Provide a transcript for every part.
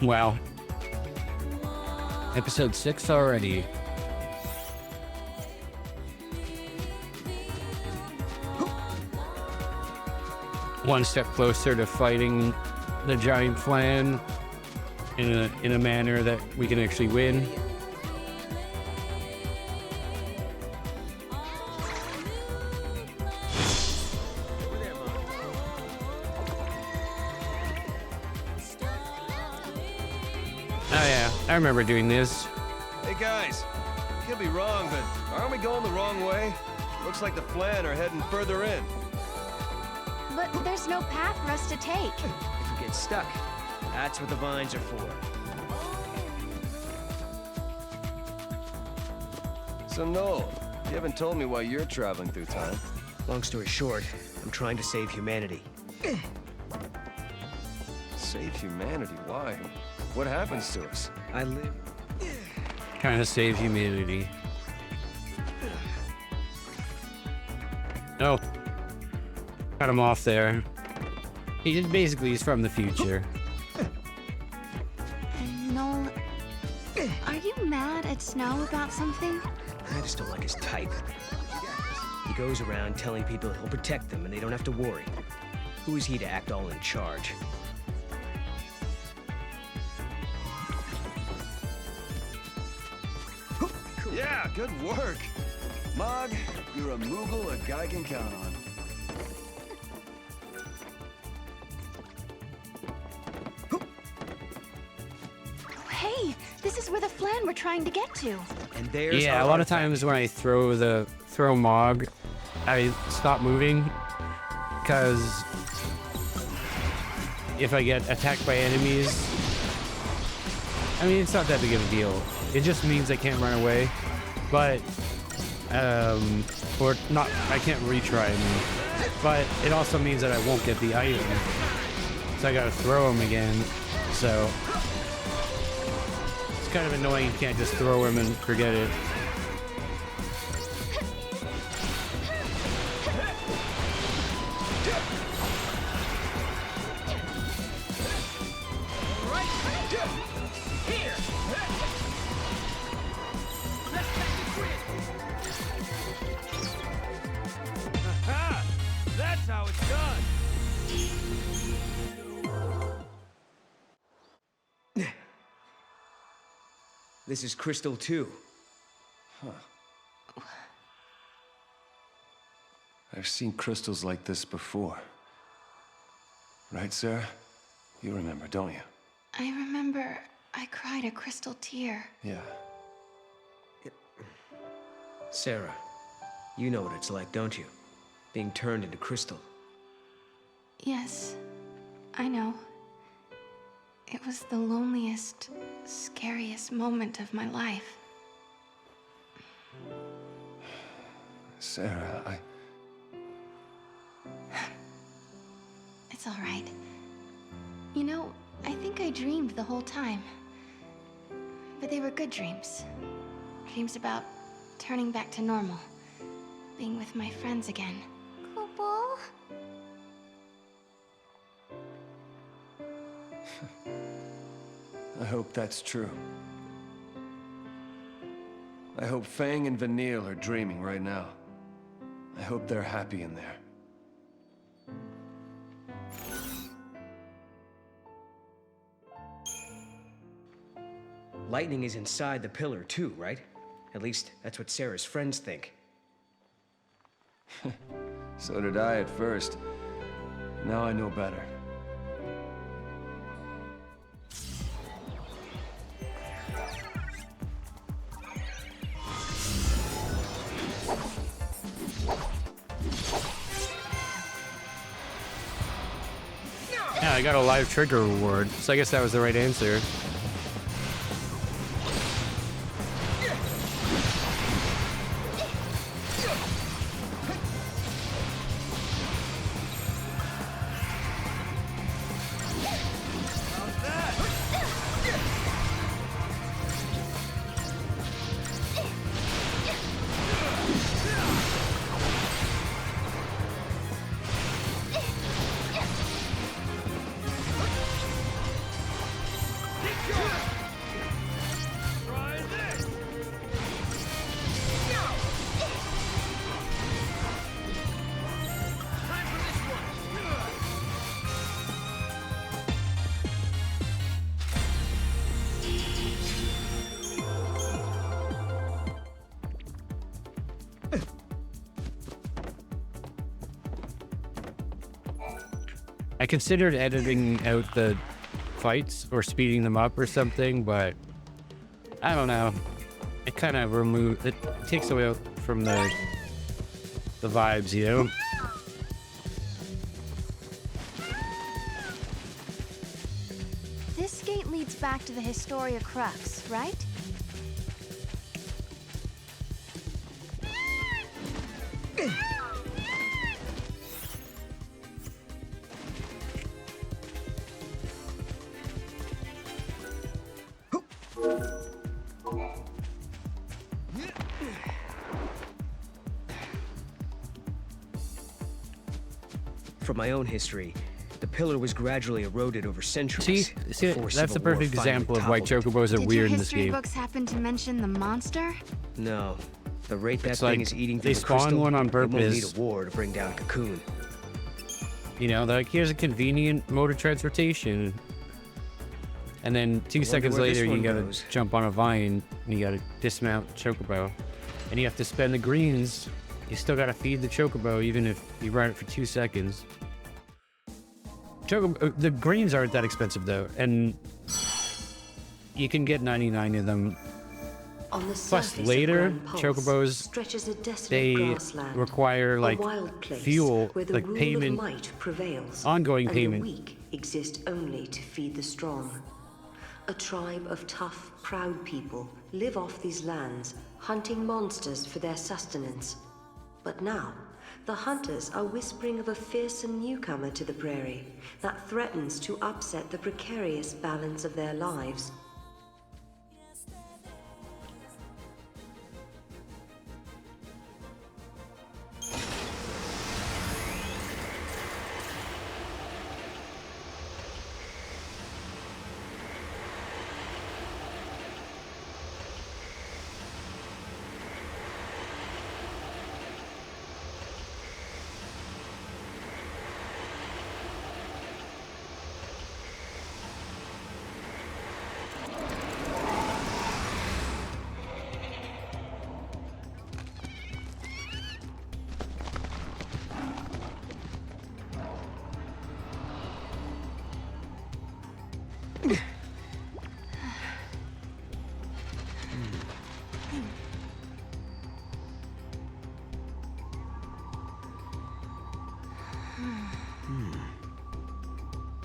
Wow. Episode 6 already. One step closer to fighting the giant flan in a manner that we can actually win. Oh yeah, I remember doing this. Hey guys, could be wrong, but aren't we going the wrong way? Looks like the Flan are heading further in. But there's no path for us to take. If we get stuck, that's what the vines are for. So Noel, you haven't told me why you're traveling through time. Long story short, I'm trying to save humanity. Save humanity? Why? What happens to us? I live... Trying to save humanity. Oh. Cut him off there. He's from the future. Noel, are you mad at Snow about something? I just don't like his type. He goes around telling people he'll protect them and they don't have to worry. Who is he to act all in charge? Yeah, good work. Mog, you're a Moogle a guy can count on. Hey, this is where the Flan we're trying to get to. And there's Yeah, a lot of times when I throw Mog, I stop moving because if I get attacked by enemies, I mean, it's not that big of a deal. It just means I can't run away, but or not, I can't retry me, but it also means that I won't get the item, so I gotta throw him again. So it's kind of annoying. You can't just throw him and forget it. That's how it's done. This is Crystal 2. I've seen crystals like this before. Right, Sarah? You remember, don't you? I remember I cried a crystal tear. Yeah. Sarah, you know what it's like, don't you? Being turned into crystal. Yes, I know. It was the loneliest, scariest moment of my life. Sarah, It's all right. You know, I think I dreamed the whole time. But they were good dreams. Dreams about turning back to normal. Being with my friends again. Koopal? I hope that's true. I hope Fang and Vanille are dreaming right now. I hope they're happy in there. Lightning is inside the pillar too, right? At least, that's what Sarah's friends think. So did I at first. Now I know better. Yeah, I got a live trigger reward, so I guess that was the right answer. I considered editing out the fights or speeding them up or something, but I don't know. It kind of it takes away from the vibes, you know? This gate leads back to the Historia Crux, right? From my own history, the pillar was gradually eroded over centuries. See, before that's a Civil War perfect finally example of why toppled. chocobos are Did your weird in this history game. books happen to mention the monster? No. The rate that It's thing like is eating they through the spawn crystal, one on it won't need purpose. a war to bring down Cocoon. You know, like here's a convenient mode of transportation. And then 2 seconds where this later, you one gotta goes. jump on a vine and you gotta dismount chocobo. And you have to spend the greens. You still gotta feed the chocobo even if you ride it for 2 seconds. The greens aren't that expensive though, and you can get 99 of them. On the Plus surface of later, Grand Pulse chocobos, stretches a desolate they grassland, require a like wild place fuel, where the like rule payment, of might prevails, ongoing and payment. the weak exist only to feed the strong. A tribe of tough, proud people live off these lands, hunting monsters for their sustenance. But now, the hunters are whispering of a fearsome newcomer to the prairie that threatens to upset the precarious balance of their lives.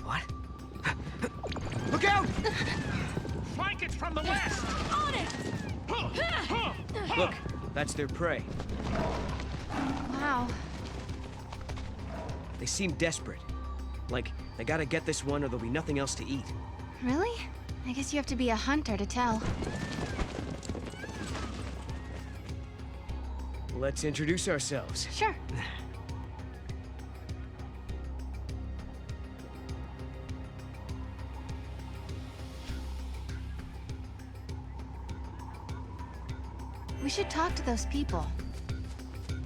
What? Look out! Flank it from the west! On it! Look, that's their prey. Wow. They seem desperate. Like, they gotta get this one or there'll be nothing else to eat. Really? I guess you have to be a hunter to tell. Let's introduce ourselves. Sure. We should talk to those people.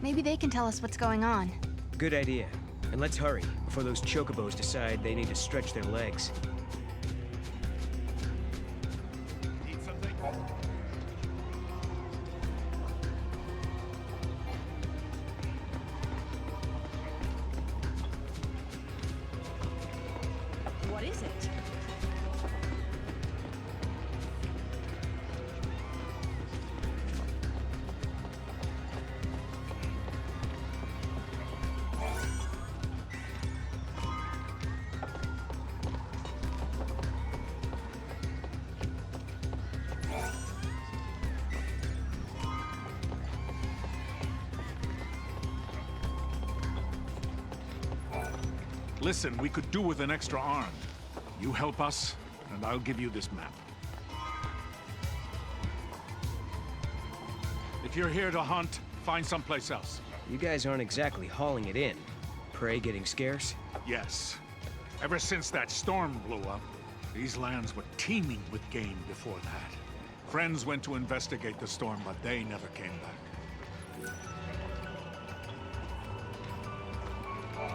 Maybe they can tell us what's going on. Good idea. And let's hurry, before those chocobos decide they need to stretch their legs. Need something? What is it? Listen, we could do with an extra arm. You help us, and I'll give you this map. If you're here to hunt, find someplace else. You guys aren't exactly hauling it in. Prey getting scarce? Yes. Ever since that storm blew up, these lands were teeming with game before that. Friends went to investigate the storm, but they never came back.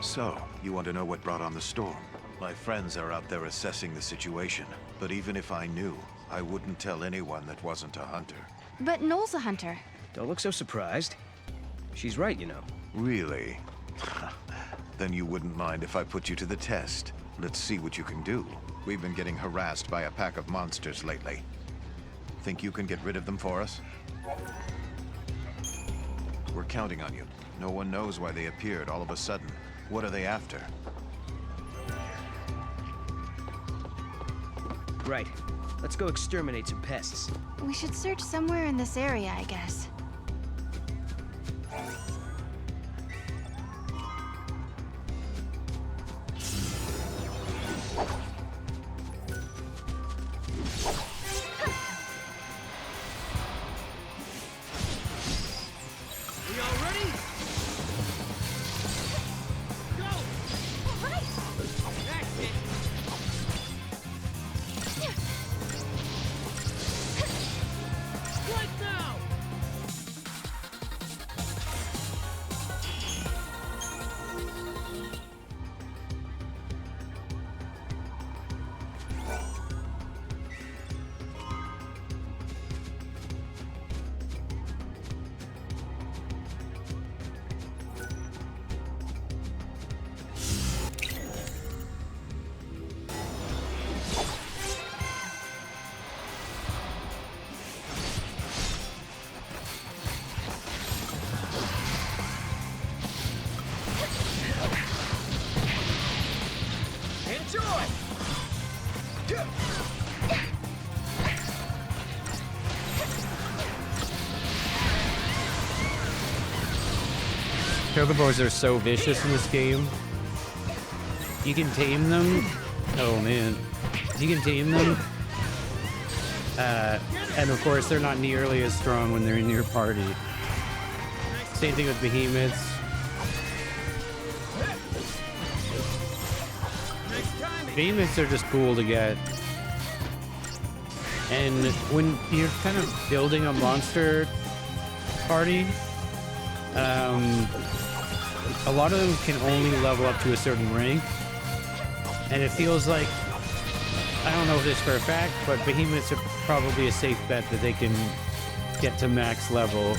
So, you want to know what brought on the storm? My friends are out there assessing the situation, but even if I knew, I wouldn't tell anyone that wasn't a hunter. But Noel's a hunter. Don't look so surprised. She's right, you know. Really? Then you wouldn't mind if I put you to the test. Let's see what you can do. We've been getting harassed by a pack of monsters lately. Think you can get rid of them for us? We're counting on you. No one knows why they appeared all of a sudden. What are they after? Right. Let's go exterminate some pests. We should search somewhere in this area, I guess. We all ready? Go! All right. That's it! Right now! Enjoy! Chocobos are so vicious in this game. You can tame them. Oh man. You can tame them. And of course, they're not nearly as strong when they're in your party. Same thing with behemoths. Behemoths are just cool to get. And when you're kind of building a monster party, a lot of them can only level up to a certain rank. And it feels like, I don't know if this for a fact, but behemoths are probably a safe bet that they can get to max level.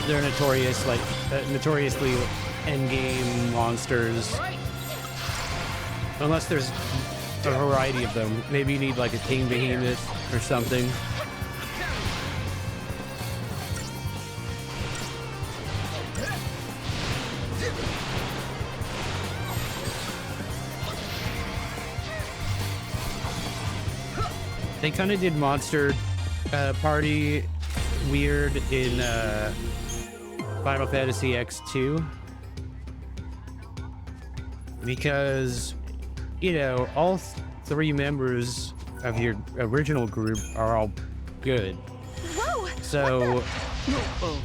They're notoriously endgame monsters. Unless there's a variety of them. Maybe you need like a king behemoth or something. They kind of did Monster Party weird in Final Fantasy X2. Because, you know, all three members of your original group are all good. Whoa! So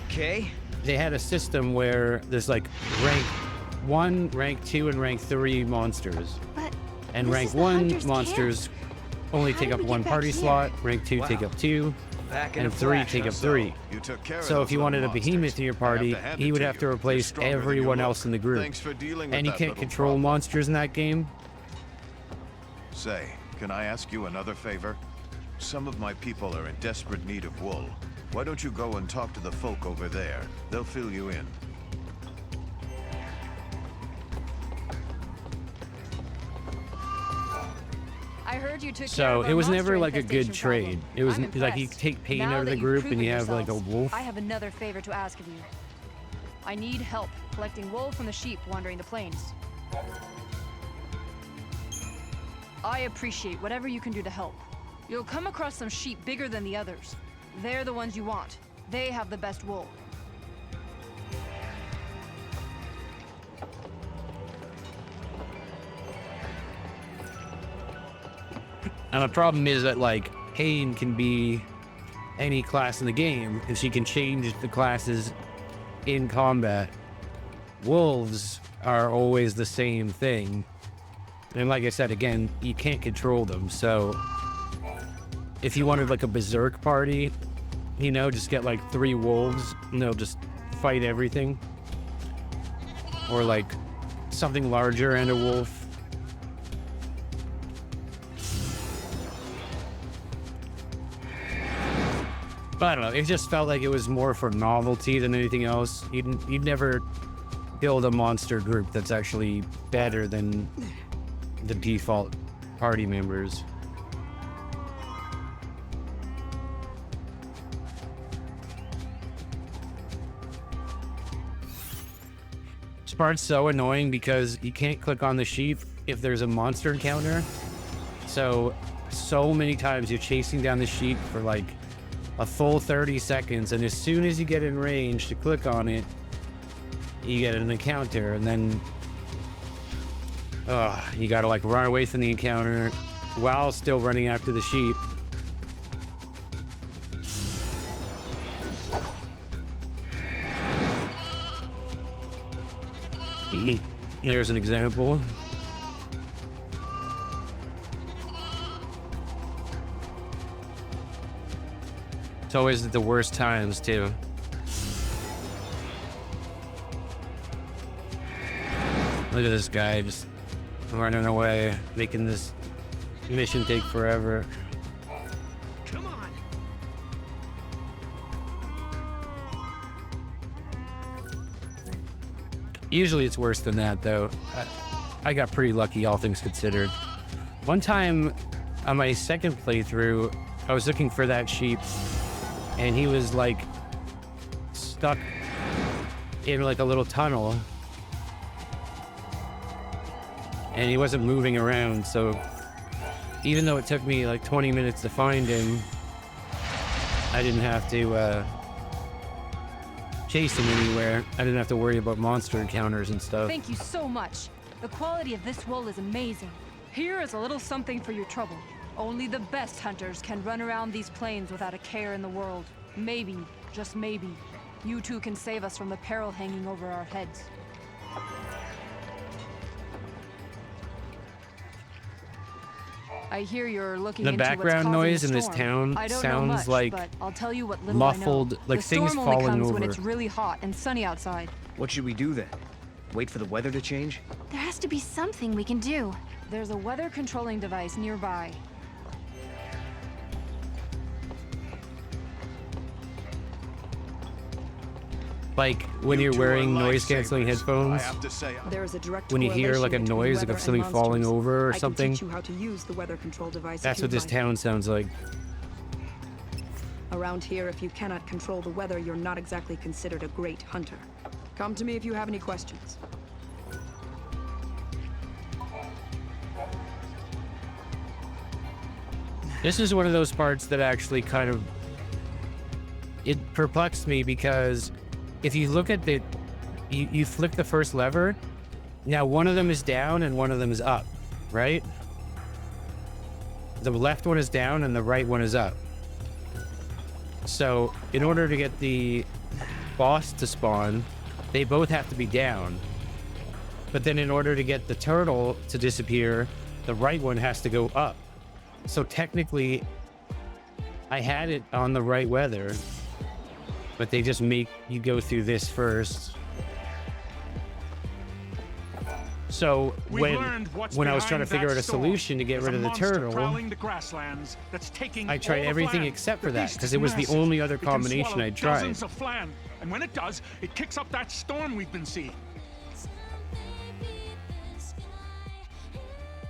Okay. they had a system where there's like rank 1, rank 2, and rank 3 monsters. But And this rank is the 1 hunter's monsters only How take did up we get 1 back party here? slot, rank 2 take Wow. up 2, Back in and a 3 flash, take huh? up 3. You took care of So if those you wanted a little behemoth monsters. in your I party, have to hand he it would to have you. to You're replace stronger than you everyone look. else in the group. Thanks for dealing with And you that can't little control problem. monsters in that game. Say, can I ask you another favor? Some of my people are in desperate need of wool. Why don't you go and talk to the folk over there? They'll fill you in. I heard you took care So of it our was never monster like a good infestation problem. trade. It was I'm like you impressed. take pain Now out of that the you've group and proven you have like a yourselves, wolf. I have another favor to ask of you. I need help collecting wool from the sheep wandering the plains. I appreciate whatever you can do to help. You'll come across some sheep bigger than the others. They're the ones you want. They have the best wool. And the problem is that like Pain can be any class in the game, and she can change the classes in combat. Wolves are always the same thing. And like I said, again, you can't control them. So if you wanted like a berserk party, you know, just get like 3 wolves and they'll just fight everything. Or like something larger and a wolf. But I don't know, it just felt like it was more for novelty than anything else. You'd never build a monster group that's actually better than the default party members. This part's so annoying because you can't click on the sheep if there's a monster encounter. So many times you're chasing down the sheep for like a full 30 seconds, and as soon as you get in range to click on it, you get an encounter, and then you gotta like run away from the encounter while still running after the sheep. Here's an example. It's always at the worst times too. Look at this guy just running away, making this mission take forever. Come on. Usually it's worse than that though. I got pretty lucky, all things considered. One time on my second playthrough, I was looking for that sheep and he was like stuck in like a little tunnel and he wasn't moving around, so even though it took me like 20 minutes to find him, I didn't have to chase him anywhere. I didn't have to worry about monster encounters and stuff. Thank you so much. The quality of this wool is amazing. Here is a little something for your trouble. Only the best hunters can run around these plains without a care in the world. Maybe, just maybe, you two can save us from the peril hanging over our heads. I hear you're looking The into what's background causing noise the in this storm. town I don't sounds know much, like but I'll tell you what little muffled, I know. like the things storm only falling comes over. when it's really hot and sunny outside. What should we do then? Wait for the weather to change? There has to be something we can do. There's a weather controlling device nearby. Like when you're You two are wearing noise canceling lifesavers. headphones, I have to say, There is a direct when you hear like a correlation between noise like weather of something and falling monsters. over or I something, can teach you how to use the weather control device. that's if what you'd this like. town sounds like. Around here, if you cannot control the weather, you're not exactly considered a great hunter. Come to me if you have any questions. This is one of those parts that actually kind of, it perplexed me because if you look at the, you flick the first lever, now one of them is down and one of them is up, right? The left one is down and the right one is up. So in order to get the boss to spawn, they both have to be down. But then in order to get the turtle to disappear, the right one has to go up. So technically, I had it on the right weather, but they just make you go through this first. So when I was trying to figure out a solution to get rid of the turtle, I tried everything except for that because it was the only other combination I'd tried. And when it does, it kicks up that storm we've been seeing.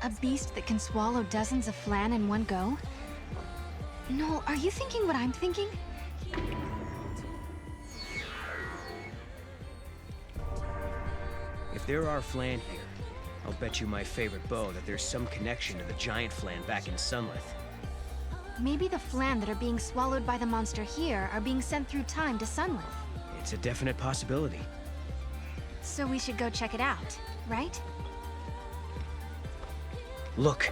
A beast that can swallow dozens of flan in one go? No, are you thinking what I'm thinking? If there are flan here, I'll bet you my favorite bow that there's some connection to the giant flan back in Sunlith. Maybe the flan that are being swallowed by the monster here are being sent through time to Sunlith. It's a definite possibility. So we should go check it out, right? Look,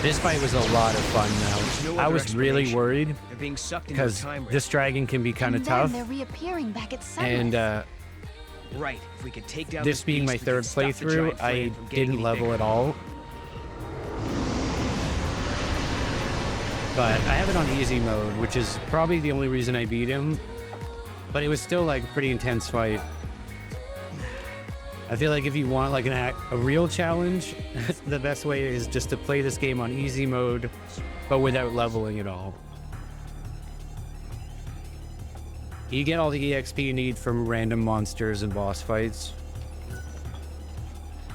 This fight was a lot of fun no though. I other was really explanation. worried they're being sucked into a because time this dragon can be kind of And tough. then they're reappearing back at Sunlith. And right. If we could take down this being beast, my we could third stop the playthrough, giant I flan from getting didn't any level bigger. at all. But I have it on easy mode, which is probably the only reason I beat him. But it was still like a pretty intense fight. I feel like if you want like a real challenge, the best way is just to play this game on easy mode, but without leveling at all. You get all the EXP you need from random monsters and boss fights.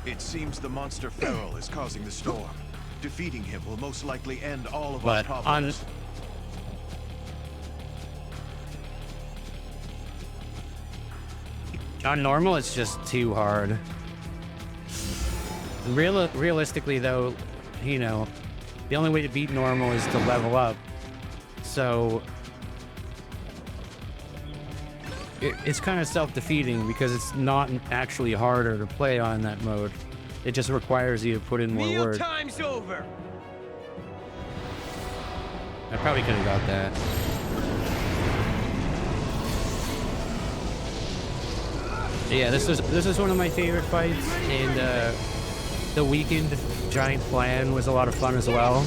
It seems the monster feral is causing the storm. Defeating him will most likely end all of our But problems. On normal, it's just too hard. Realistically, though, you know, the only way to beat normal is to level up. So it's kind of self-defeating because it's not actually harder to play on that mode. It just requires you to put in more work. Time's over. I probably could have got that. Yeah, this is one of my favorite fights, and the weakened giant plan was a lot of fun as well.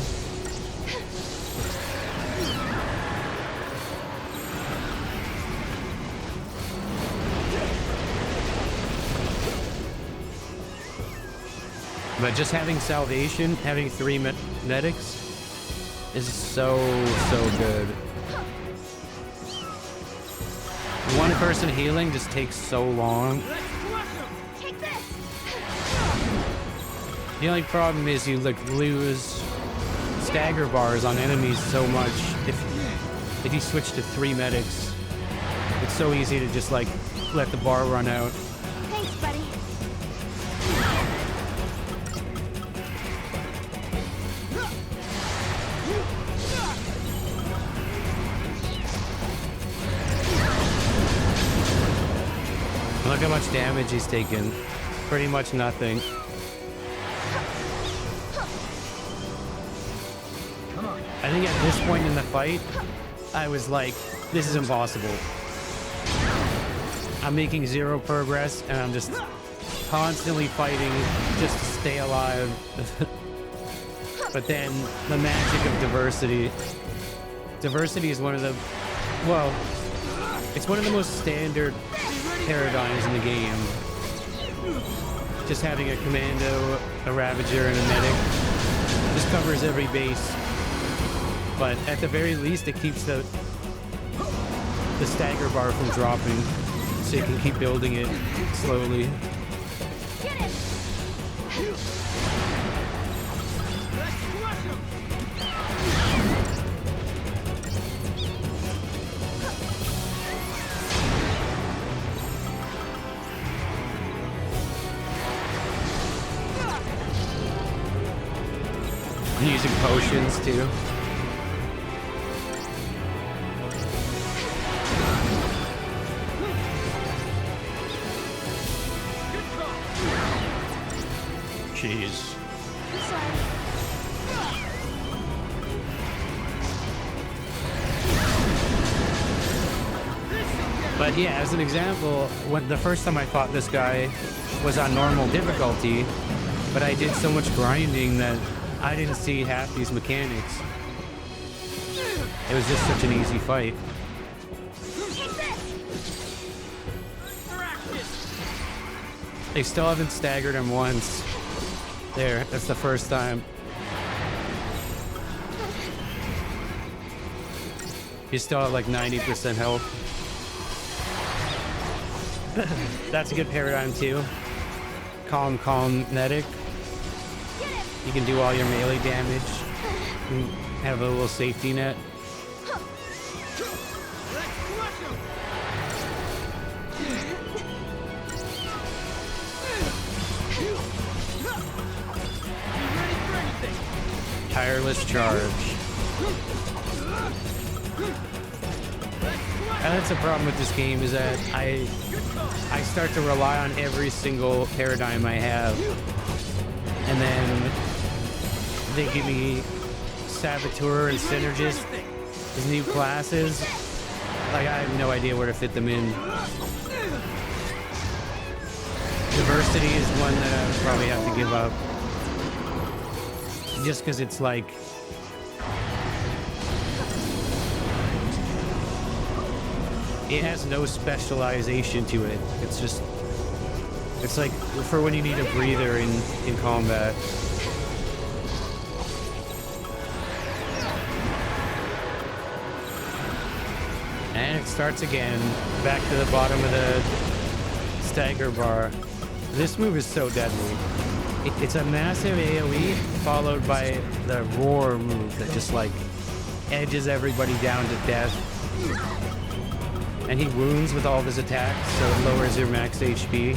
But just having salvation, having 3 medics is so good. One person healing just takes so long. The only problem is you like lose stagger bars on enemies so much. If you switch to 3 medics, it's so easy to just like let the bar run out. Thanks, buddy. Look how much damage he's taken. Pretty much nothing. I think at this point in the fight, I was like, this is impossible. I'm making 0 progress, and I'm just constantly fighting just to stay alive. But then the magic of diversity. Diversity is one of the, well, it's one of the most standard paradigms in the game. Just having a commando, a ravager, and a medic just covers every base. But at the very least, it keeps the stagger bar from dropping, so you can keep building it slowly. I'm using potions too. Jeez. But yeah, as an example, when the first time I fought this guy was on normal difficulty, but I did so much grinding that I didn't see half these mechanics. It was just such an easy fight. They still haven't staggered him once. There, that's the first time. He's still at like 90% health. That's a good paradigm too. Calm medic. You can do all your melee damage and have a little safety net. Tireless charge. And that's the problem with this game, is that I start to rely on every single paradigm I have, and then they give me Saboteur and Synergist as new classes. Like, I have no idea where to fit them in. Diversity is one that I would probably have to give up. Just because it's like... it has no specialization to it. It's just... it's like for when you need a breather in combat. And it's starts again, back to the bottom of the stagger bar. This move is so deadly. It's a massive AoE followed by the roar move that just like edges everybody down to death. And he wounds with all of his attacks, so it lowers your max HP.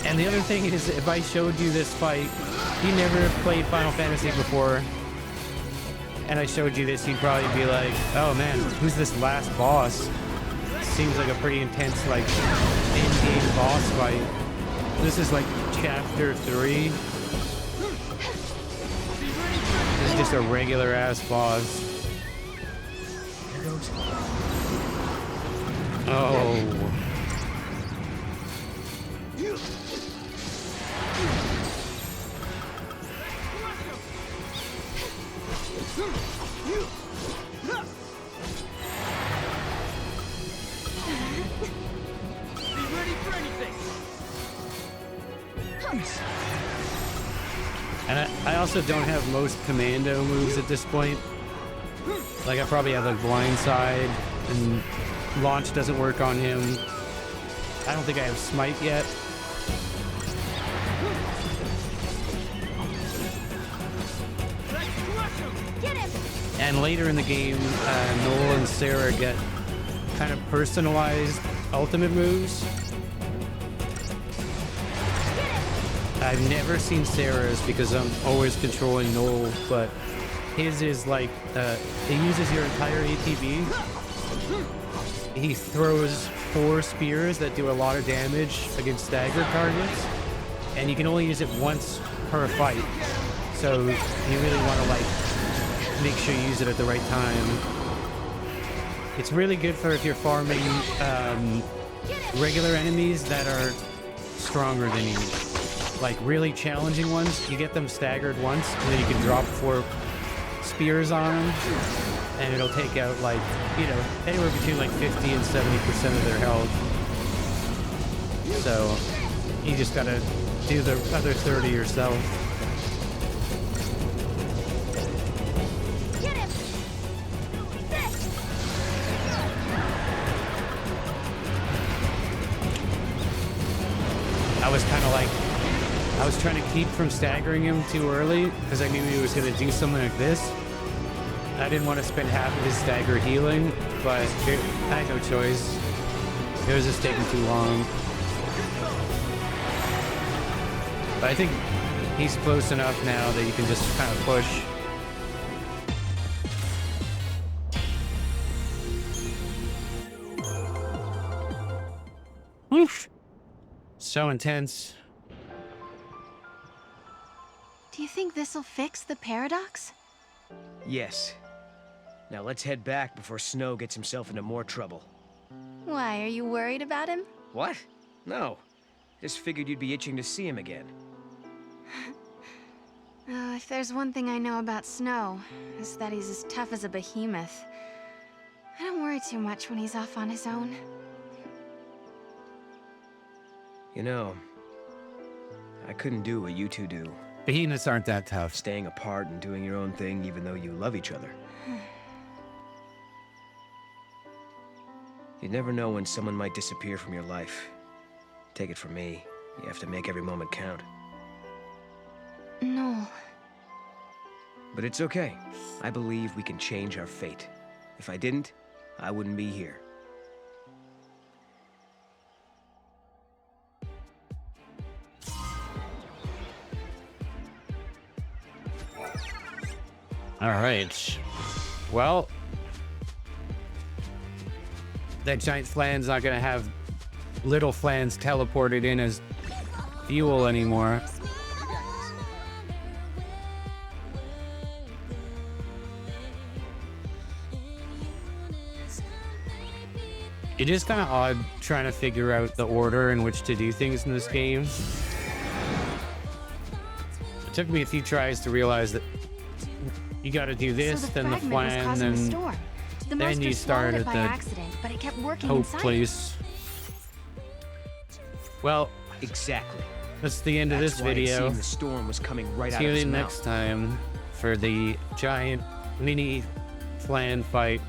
And the other thing is, if I showed you this fight, you never played Final Fantasy before, and I showed you this, you'd probably be like, oh man, who's this last boss? Seems like a pretty intense, like, in-game boss fight. This is like chapter 3. This is just a regular ass boss. Oh. And I also don't have most commando moves at this point. Like, I probably have like blindside, and launch doesn't work on him. I don't think I have smite yet. And later in the game, Noel and Sarah get kind of personalized ultimate moves. I've never seen Sarah's because I'm always controlling Noel, but his is like, it uses your entire ATB. He throws 4 spears that do a lot of damage against staggered targets, and you can only use it once per fight. So you really want to like make sure you use it at the right time. It's really good for if you're farming regular enemies that are stronger than you. Like really challenging ones, you get them staggered once, and then you can drop 4 spears on them, and it'll take out like, you know, anywhere between like 50 and 70% of their health. So you just gotta do the other 30 yourself. I was trying to keep from staggering him too early because I knew he was going to do something like this. I didn't want to spend half of his stagger healing, but I had no choice. It was just taking too long. But I think he's close enough now that you can just kind of push. Oof. So intense. Do you think this'll fix the paradox? Yes. Now let's head back before Snow gets himself into more trouble. Why, are you worried about him? What? No. Just figured you'd be itching to see him again. If there's one thing I know about Snow, it's that he's as tough as a behemoth. I don't worry too much when he's off on his own. You know, I couldn't do what you two do. Behemoths aren't that tough. Staying apart and doing your own thing even though you love each other. You never know when someone might disappear from your life. Take it from me, you have to make every moment count. No. But it's okay. I believe we can change our fate. If I didn't, I wouldn't be here. All right. Well, that giant flan's not going to have little flans teleported in as fuel anymore. It is kind of odd trying to figure out the order in which to do things in this game. It took me a few tries to realize that you got to do this, so the then the fragment was plan, causing the then storm. The then monster you start swallowed it at by the accident, but it kept working hope inside. place. Well, Exactly. that's the end of That's this why it video. seemed the storm was coming right out of Tune his in mouth. next time for the giant mini clan fight